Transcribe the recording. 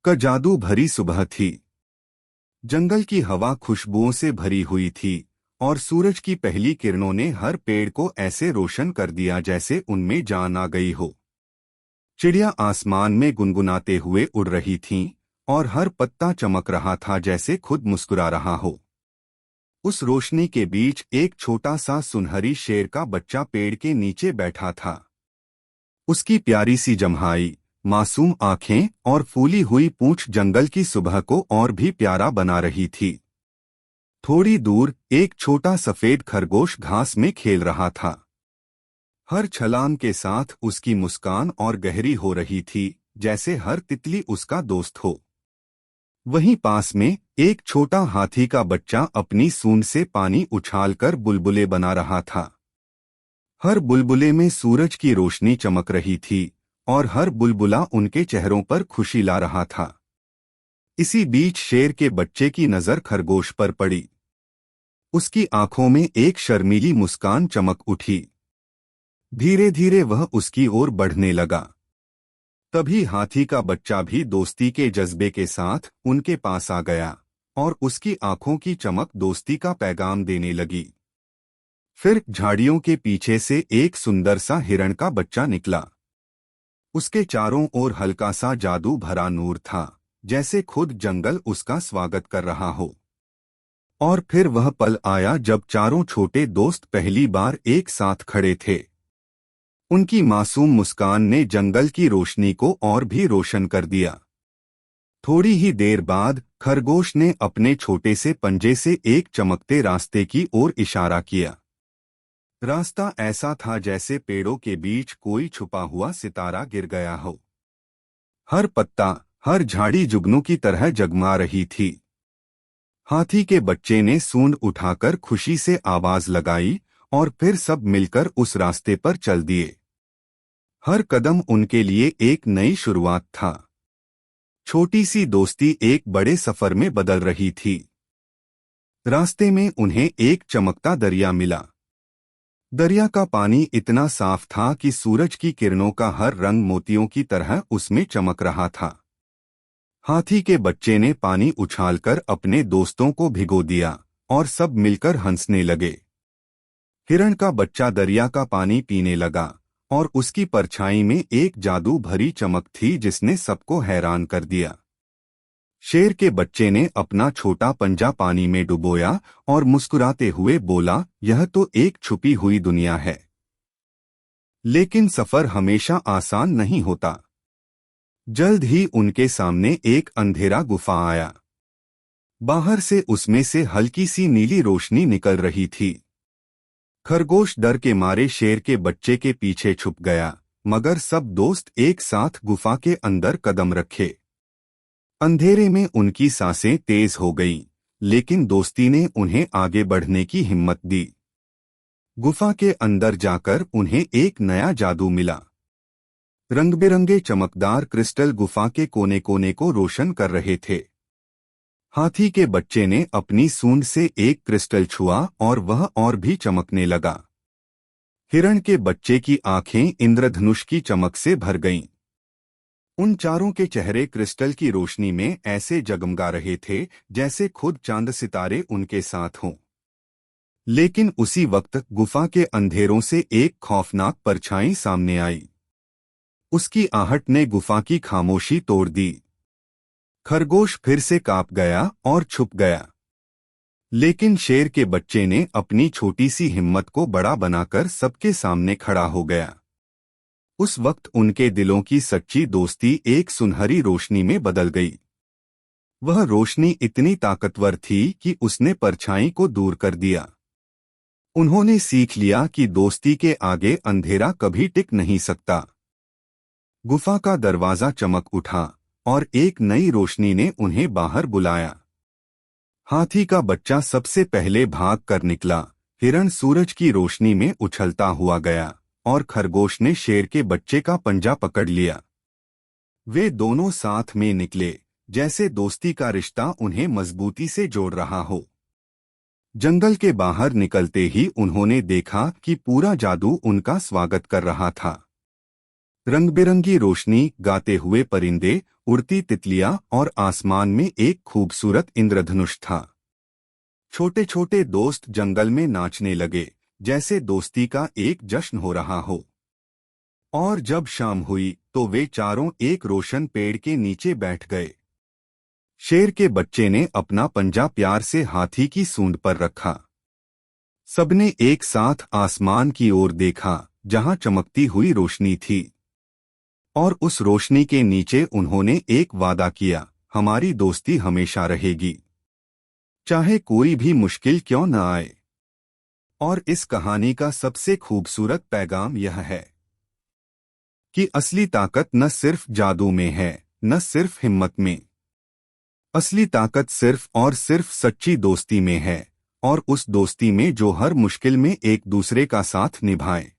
का जादू भरी सुबह थी। जंगल की हवा खुशबुओं से भरी हुई थी और सूरज की पहली किरणों ने हर पेड़ को ऐसे रोशन कर दिया जैसे उनमें जान आ गई हो। चिड़िया आसमान में गुनगुनाते हुए उड़ रही थीं और हर पत्ता चमक रहा था जैसे खुद मुस्कुरा रहा हो। उस रोशनी के बीच एक छोटा सा सुनहरी शेर का बच्चा पेड़ के नीचे बैठा था। उसकी प्यारी सी जम्हाई, मासूम आंखें और फूली हुई पूंछ जंगल की सुबह को और भी प्यारा बना रही थी। थोड़ी दूर एक छोटा सफेद खरगोश घास में खेल रहा था। हर छलांग के साथ उसकी मुस्कान और गहरी हो रही थी, जैसे हर तितली उसका दोस्त हो। वहीं पास में एक छोटा हाथी का बच्चा अपनी सूंड से पानी उछालकर बुलबुले बना रहा था। हर बुलबुले में सूरज की रोशनी चमक रही थी और हर बुलबुला उनके चेहरों पर खुशी ला रहा था। इसी बीच शेर के बच्चे की नजर खरगोश पर पड़ी। उसकी आंखों में एक शर्मीली मुस्कान चमक उठी। धीरे धीरे वह उसकी ओर बढ़ने लगा। तभी हाथी का बच्चा भी दोस्ती के जज्बे के साथ उनके पास आ गया और उसकी आंखों की चमक दोस्ती का पैगाम देने लगी। फिर झाड़ियों के पीछे से एक सुंदर सा हिरण का बच्चा निकला। उसके चारों ओर हल्का सा जादू भरा नूर था, जैसे खुद जंगल उसका स्वागत कर रहा हो। और फिर वह पल आया जब चारों छोटे दोस्त पहली बार एक साथ खड़े थे। उनकी मासूम मुस्कान ने जंगल की रोशनी को और भी रोशन कर दिया। थोड़ी ही देर बाद खरगोश ने अपने छोटे से पंजे से एक चमकते रास्ते की ओर इशारा किया। रास्ता ऐसा था जैसे पेड़ों के बीच कोई छुपा हुआ सितारा गिर गया हो। हर पत्ता, हर झाड़ी जुगनू की तरह जगमा रही थी। हाथी के बच्चे ने सूंड उठाकर खुशी से आवाज लगाई और फिर सब मिलकर उस रास्ते पर चल दिए। हर कदम उनके लिए एक नई शुरुआत था। छोटी सी दोस्ती एक बड़े सफर में बदल रही थी। रास्ते में उन्हें एक चमकता दरिया मिला। दरिया का पानी इतना साफ था कि सूरज की किरणों का हर रंग मोतियों की तरह उसमें चमक रहा था। हाथी के बच्चे ने पानी उछालकर अपने दोस्तों को भिगो दिया और सब मिलकर हंसने लगे। हिरण का बच्चा दरिया का पानी पीने लगा और उसकी परछाई में एक जादू भरी चमक थी जिसने सबको हैरान कर दिया। शेर के बच्चे ने अपना छोटा पंजा पानी में डुबोया और मुस्कुराते हुए बोला, यह तो एक छुपी हुई दुनिया है। लेकिन सफर हमेशा आसान नहीं होता। जल्द ही उनके सामने एक अंधेरा गुफा आया। बाहर से उसमें से हल्की सी नीली रोशनी निकल रही थी। खरगोश डर के मारे शेर के बच्चे के पीछे छुप गया, मगर सब दोस्त एक साथ गुफा के अंदर कदम रखे। अंधेरे में उनकी सांसें तेज हो गईं, लेकिन दोस्ती ने उन्हें आगे बढ़ने की हिम्मत दी। गुफा के अंदर जाकर उन्हें एक नया जादू मिला। रंग-बिरंगे चमकदार क्रिस्टल गुफा के कोने कोने को रोशन कर रहे थे। हाथी के बच्चे ने अपनी सूंड से एक क्रिस्टल छुआ और वह और भी चमकने लगा। हिरण के बच्चे की आंखें इंद्रधनुष की चमक से भर गईं। उन चारों के चेहरे क्रिस्टल की रोशनी में ऐसे जगमगा रहे थे जैसे खुद चांद सितारे उनके साथ हों। लेकिन उसी वक्त गुफा के अंधेरों से एक खौफनाक परछाई सामने आई। उसकी आहट ने गुफा की खामोशी तोड़ दी। खरगोश फिर से कांप गया और छुप गया। लेकिन शेर के बच्चे ने अपनी छोटी सी हिम्मत को बड़ा बनाकर सबके सामने खड़ा हो गया। उस वक्त उनके दिलों की सच्ची दोस्ती एक सुनहरी रोशनी में बदल गई। वह रोशनी इतनी ताकतवर थी कि उसने परछाई को दूर कर दिया। उन्होंने सीख लिया कि दोस्ती के आगे अंधेरा कभी टिक नहीं सकता। गुफा का दरवाजा चमक उठा और एक नई रोशनी ने उन्हें बाहर बुलाया। हाथी का बच्चा सबसे पहले भाग कर निकला। हिरण सूरज की रोशनी में उछलता हुआ गया और खरगोश ने शेर के बच्चे का पंजा पकड़ लिया। वे दोनों साथ में निकले, जैसे दोस्ती का रिश्ता उन्हें मजबूती से जोड़ रहा हो। जंगल के बाहर निकलते ही उन्होंने देखा कि पूरा जादू उनका स्वागत कर रहा था। रंग-बिरंगी रोशनी, गाते हुए परिंदे उड़ती तितलियां और आसमान में एक खूबसूरत इंद्रधनुष था। छोटे छोटे दोस्त जंगल में नाचने लगे, जैसे दोस्ती का एक जश्न हो रहा हो। और जब शाम हुई तो वे चारों एक रोशन पेड़ के नीचे बैठ गए। शेर के बच्चे ने अपना पंजा प्यार से हाथी की सूंड पर रखा। सबने एक साथ आसमान की ओर देखा, जहां चमकती हुई रोशनी थी। और उस रोशनी के नीचे उन्होंने एक वादा किया, हमारी दोस्ती हमेशा रहेगी, चाहे कोई भी मुश्किल क्यों न आए। और इस कहानी का सबसे खूबसूरत पैगाम यह है कि असली ताकत न सिर्फ जादू में है, न सिर्फ हिम्मत में। असली ताकत सिर्फ और सिर्फ सच्ची दोस्ती में है, और उस दोस्ती में जो हर मुश्किल में एक दूसरे का साथ निभाए।